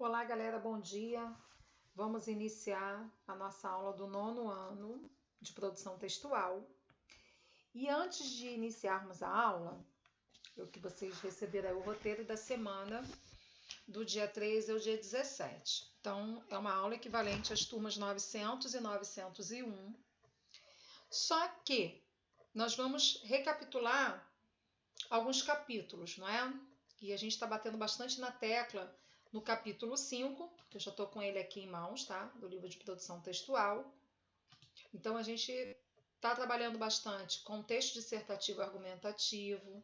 Olá, galera, bom dia. Vamos iniciar a nossa aula do 9º ano de produção textual. E antes de iniciarmos a aula, eu que vocês receberam o roteiro da semana do dia 13 ao dia 17. Então, é uma aula equivalente às turmas 900 e 901. Só que nós vamos recapitular alguns capítulos, não é? E a gente está batendo bastante na tecla no capítulo 5, que eu já estou com ele aqui em mãos, tá? Do livro de produção textual. Então, a gente está trabalhando bastante com texto dissertativo argumentativo,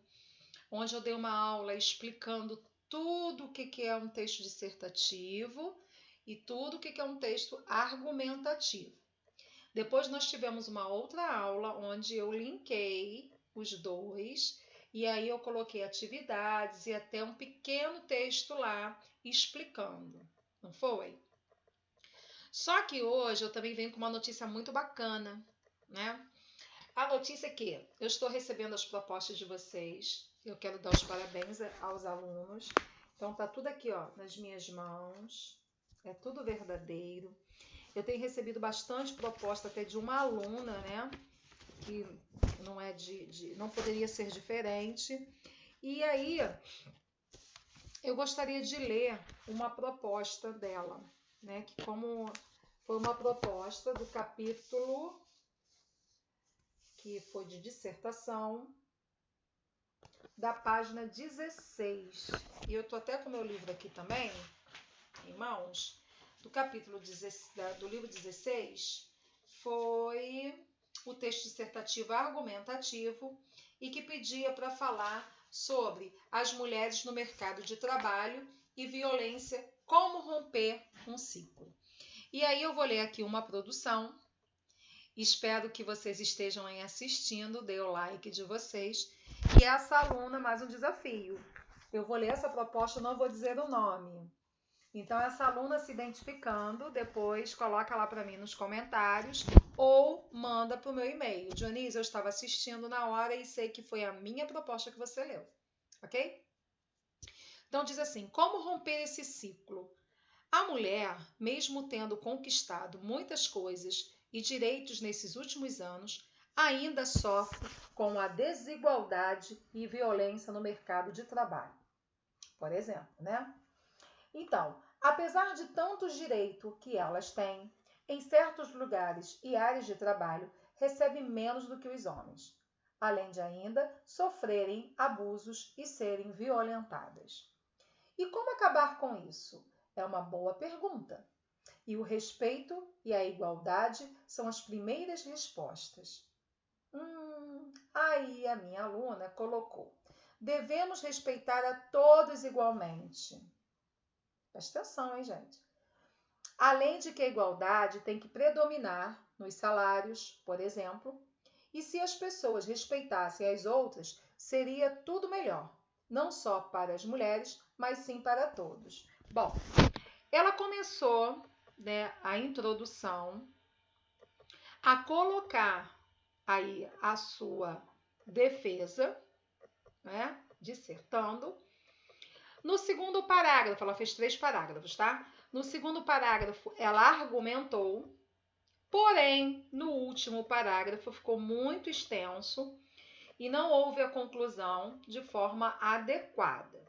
onde eu dei uma aula explicando tudo o que é um texto dissertativo e tudo o que é um texto argumentativo. Depois nós tivemos uma outra aula onde eu linkei os dois e aí eu coloquei atividades e até um pequeno texto lá explicando, não foi? Só que hoje eu também venho com uma notícia muito bacana, né? A notícia é que eu estou recebendo as propostas de vocês, eu quero dar os parabéns aos alunos. Então tá tudo aqui, ó, nas minhas mãos, é tudo verdadeiro. Eu tenho recebido bastante proposta até de uma aluna, né? Que não é não poderia ser diferente. E aí, eu gostaria de ler uma proposta dela, né? Que como foi uma proposta do capítulo que foi de dissertação, da página 16. E eu tô até com o meu livro aqui também, em mãos. Do capítulo 16, do livro 16, foi o texto dissertativo argumentativo e que pedia para falar sobre as mulheres no mercado de trabalho e violência, como romper um ciclo. E aí eu vou ler aqui uma produção, espero que vocês estejam aí assistindo, dê o like de vocês, e essa aluna, mais um desafio. Eu vou ler essa proposta, não vou dizer o nome. Então, essa aluna se identificando, depois coloca lá para mim nos comentários ou manda para o meu e-mail. Dionísio, eu estava assistindo na hora e sei que foi a minha proposta que você leu, ok? Então, diz assim, como romper esse ciclo? A mulher, mesmo tendo conquistado muitas coisas e direitos nesses últimos anos, ainda sofre com a desigualdade e violência no mercado de trabalho. Por exemplo, né? Então, apesar de tantos direitos que elas têm, em certos lugares e áreas de trabalho, recebem menos do que os homens, além de ainda sofrerem abusos e serem violentadas. E como acabar com isso? É uma boa pergunta. E o respeito e a igualdade são as primeiras respostas. Aí a minha aluna colocou: devemos respeitar a todos igualmente. Presta atenção, hein, gente? Além de que a igualdade tem que predominar nos salários, por exemplo, e se as pessoas respeitassem as outras, seria tudo melhor, não só para as mulheres, mas sim para todos. Bom, ela começou, né, a introdução a colocar aí a sua defesa, né, dissertando. No segundo parágrafo, ela fez 3 parágrafos, tá? No segundo parágrafo, ela argumentou, porém, no último parágrafo ficou muito extenso e não houve a conclusão de forma adequada.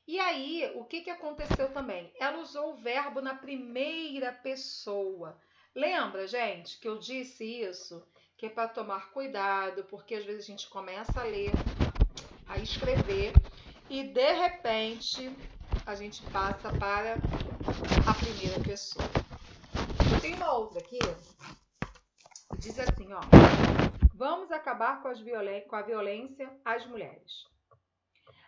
E aí, o que aconteceu também? Ela usou o verbo na primeira pessoa. Lembra, gente, que eu disse isso? Que é para tomar cuidado, porque às vezes a gente começa a ler, a escrever, e de repente a gente passa para a primeira pessoa. Eu tenho uma outra aqui que diz assim, ó: vamos acabar com a violência às mulheres.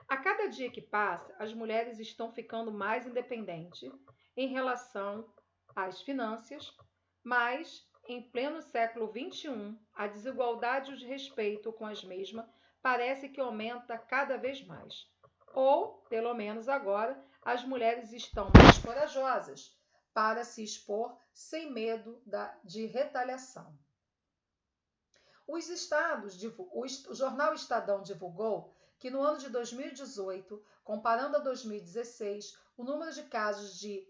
A cada dia que passa, as mulheres estão ficando mais independentes em relação às finanças, mas em pleno século XXI, a desigualdade e o desrespeito com as mesmas parece que aumenta cada vez mais. Ou, pelo menos agora, as mulheres estão mais corajosas para se expor sem medo de retaliação. O jornal Estadão divulgou que no ano de 2018, comparando a 2016, o número de casos de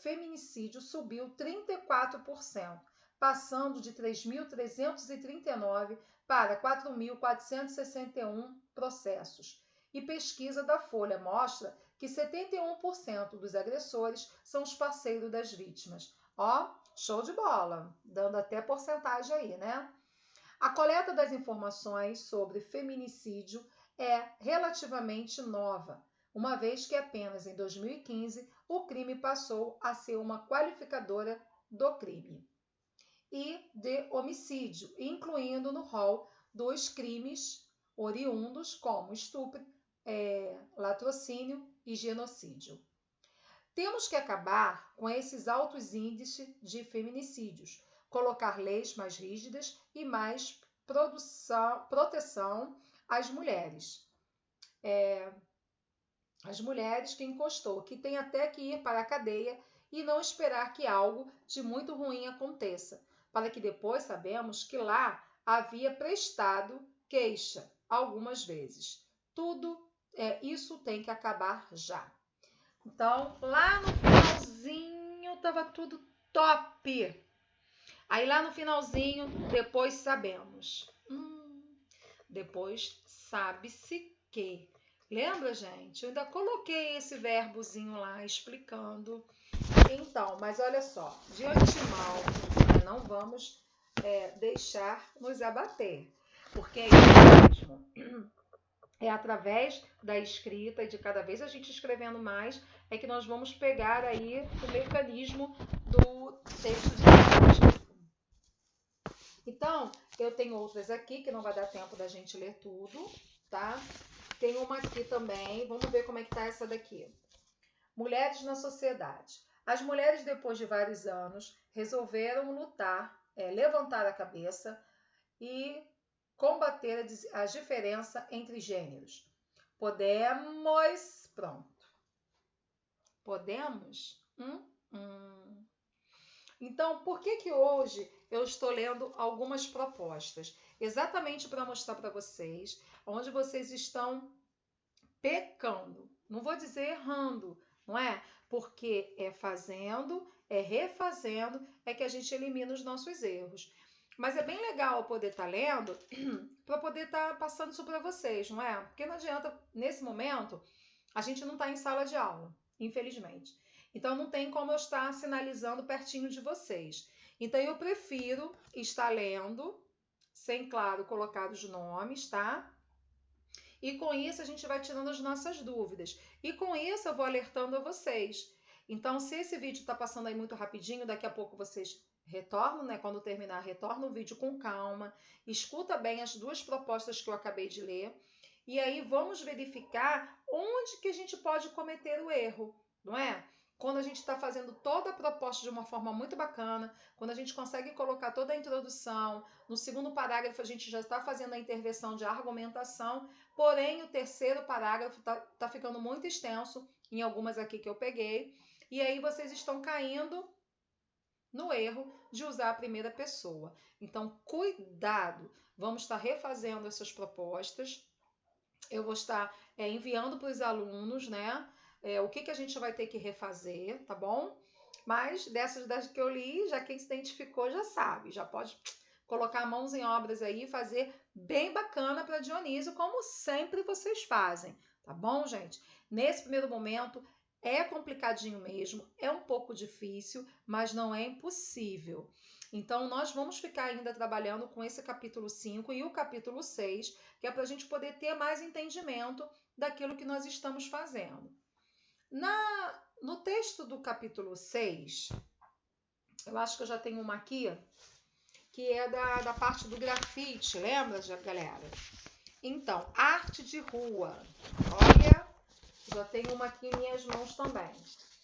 feminicídio subiu 34%, passando de 3.339 para 4.461 processos. E pesquisa da Folha mostra que 71% dos agressores são os parceiros das vítimas. Ó, show de bola, dando até porcentagem aí, né? A coleta das informações sobre feminicídio é relativamente nova, uma vez que apenas em 2015 o crime passou a ser uma qualificadora do crime e de homicídio, incluindo no rol dos crimes oriundos como estupro, latrocínio e genocídio. Temos que acabar com esses altos índices de feminicídios, colocar leis mais rígidas e mais proteção às mulheres. As mulheres que encostou, que tem até que ir para a cadeia e não esperar que algo de muito ruim aconteça, para que depois sabemos que lá havia prestado queixa algumas vezes. Isso tem que acabar já. Então, lá no finalzinho estava tudo top. Aí lá no finalzinho, depois sabemos. Depois sabe-se que. Lembra, gente? Eu ainda coloquei esse verbozinho lá explicando. Então, mas olha só, de antemão, não vamos deixar nos abater, porque é isso mesmo. É através da escrita e de cada vez a gente escrevendo mais é que nós vamos pegar aí o mecanismo do texto didático. Então, eu tenho outras aqui que não vai dar tempo da gente ler tudo, tá? Tem uma aqui também, vamos ver como é que tá essa daqui. Mulheres na sociedade. As mulheres, depois de vários anos, resolveram lutar, levantar a cabeça e combater a diferença entre gêneros. Podemos, pronto. Podemos? Então, por que hoje eu estou lendo algumas propostas? Exatamente para mostrar para vocês onde vocês estão pecando. Não vou dizer errando, não é? Porque é fazendo, é refazendo, é que a gente elimina os nossos erros. Mas é bem legal poder estar lendo para poder estar passando isso para vocês, não é? Porque não adianta, nesse momento, a gente não está em sala de aula, infelizmente. Então, não tem como eu estar sinalizando pertinho de vocês. Então, eu prefiro estar lendo, sem, claro, colocar os nomes, tá? E com isso, a gente vai tirando as nossas dúvidas. E com isso, eu vou alertando a vocês. Então, se esse vídeo está passando aí muito rapidinho, daqui a pouco vocês retornam, né? Quando terminar, retorna o vídeo com calma. Escuta bem as duas propostas que eu acabei de ler. E aí, vamos verificar onde que a gente pode cometer o erro, não é? Quando a gente está fazendo toda a proposta de uma forma muito bacana, quando a gente consegue colocar toda a introdução, no segundo parágrafo a gente já está fazendo a intervenção de argumentação, porém o terceiro parágrafo está ficando muito extenso, em algumas aqui que eu peguei, e aí vocês estão caindo no erro de usar a primeira pessoa. Então, cuidado! Vamos estar refazendo essas propostas, eu vou estar enviando para os alunos, né? O que a gente vai ter que refazer, tá bom? Mas dessas das que eu li, já quem se identificou já sabe, já pode colocar mãos em obras aí e fazer bem bacana para Dionísio, como sempre vocês fazem, tá bom, gente? Nesse primeiro momento é complicadinho mesmo, é um pouco difícil, mas não é impossível. Então, nós vamos ficar ainda trabalhando com esse capítulo 5 e o capítulo 6, que é para a gente poder ter mais entendimento daquilo que nós estamos fazendo. No texto do capítulo 6, eu acho que eu já tenho uma aqui, que é da parte do grafite, lembra, galera? Então, arte de rua. Olha, já tenho uma aqui em minhas mãos também.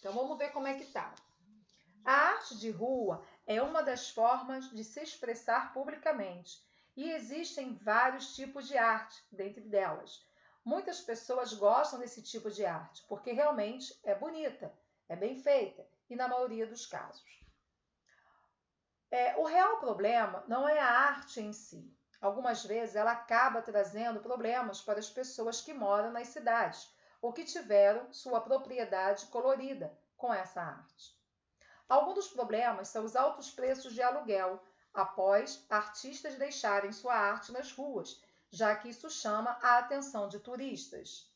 Então, vamos ver como é que tá. A arte de rua é uma das formas de se expressar publicamente e existem vários tipos de arte dentre delas. Muitas pessoas gostam desse tipo de arte porque realmente é bonita, é bem feita e na maioria dos casos. O real problema não é a arte em si. Algumas vezes ela acaba trazendo problemas para as pessoas que moram nas cidades ou que tiveram sua propriedade colorida com essa arte. Alguns dos problemas são os altos preços de aluguel após artistas deixarem sua arte nas ruas, já que isso chama a atenção de turistas.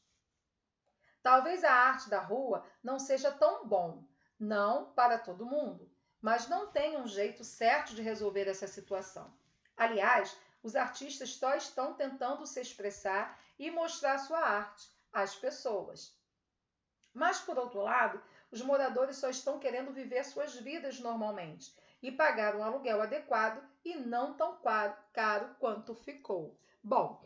Talvez a arte da rua não seja tão bom, não para todo mundo, mas não tem um jeito certo de resolver essa situação. Aliás, os artistas só estão tentando se expressar e mostrar sua arte às pessoas. Mas, por outro lado, os moradores só estão querendo viver suas vidas normalmente e pagar um aluguel adequado e não tão caro quanto ficou. Bom,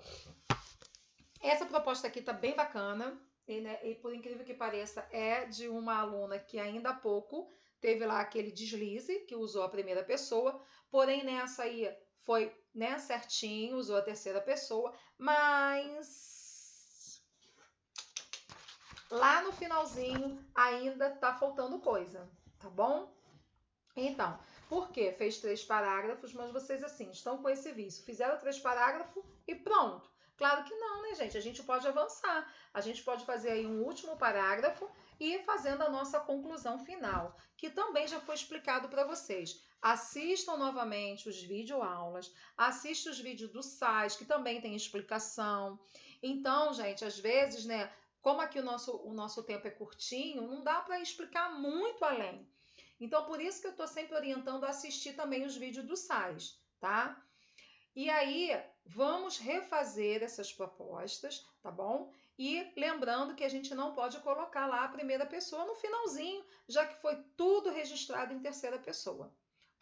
essa proposta aqui está bem bacana e, por incrível que pareça, é de uma aluna que ainda há pouco teve lá aquele deslize, que usou a primeira pessoa, porém nessa aí foi, né, certinho, usou a terceira pessoa, mas lá no finalzinho ainda tá faltando coisa, tá bom? Então, por quê? Fez 3 parágrafos, mas vocês assim estão com esse vício. Fizeram 3 parágrafos e pronto. Claro que não, né, gente? A gente pode avançar. A gente pode fazer aí um último parágrafo e ir fazendo a nossa conclusão final, que também já foi explicado para vocês. Assistam novamente os videoaulas, assistam os vídeos do site, que também tem explicação. Então, gente, às vezes, né, como aqui o nosso tempo é curtinho, não dá para explicar muito além. Então, por isso que eu estou sempre orientando a assistir também os vídeos do SAIS, tá? E aí, vamos refazer essas propostas, tá bom? E lembrando que a gente não pode colocar lá a primeira pessoa no finalzinho, já que foi tudo registrado em terceira pessoa,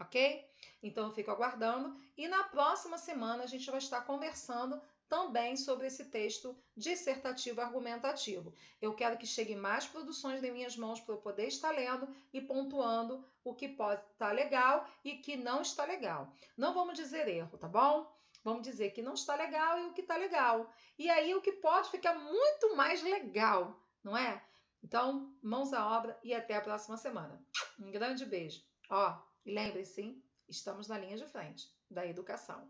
ok? Então, eu fico aguardando e na próxima semana a gente vai estar conversando também sobre esse texto dissertativo argumentativo. Eu quero que chegue mais produções em minhas mãos para eu poder estar lendo e pontuando o que pode estar legal e que não está legal. Não vamos dizer erro, tá bom? Vamos dizer que não está legal e o que está legal. E aí o que pode ficar muito mais legal, não é? Então, mãos à obra e até a próxima semana. Um grande beijo. Ó, e lembre-se, estamos na linha de frente da educação.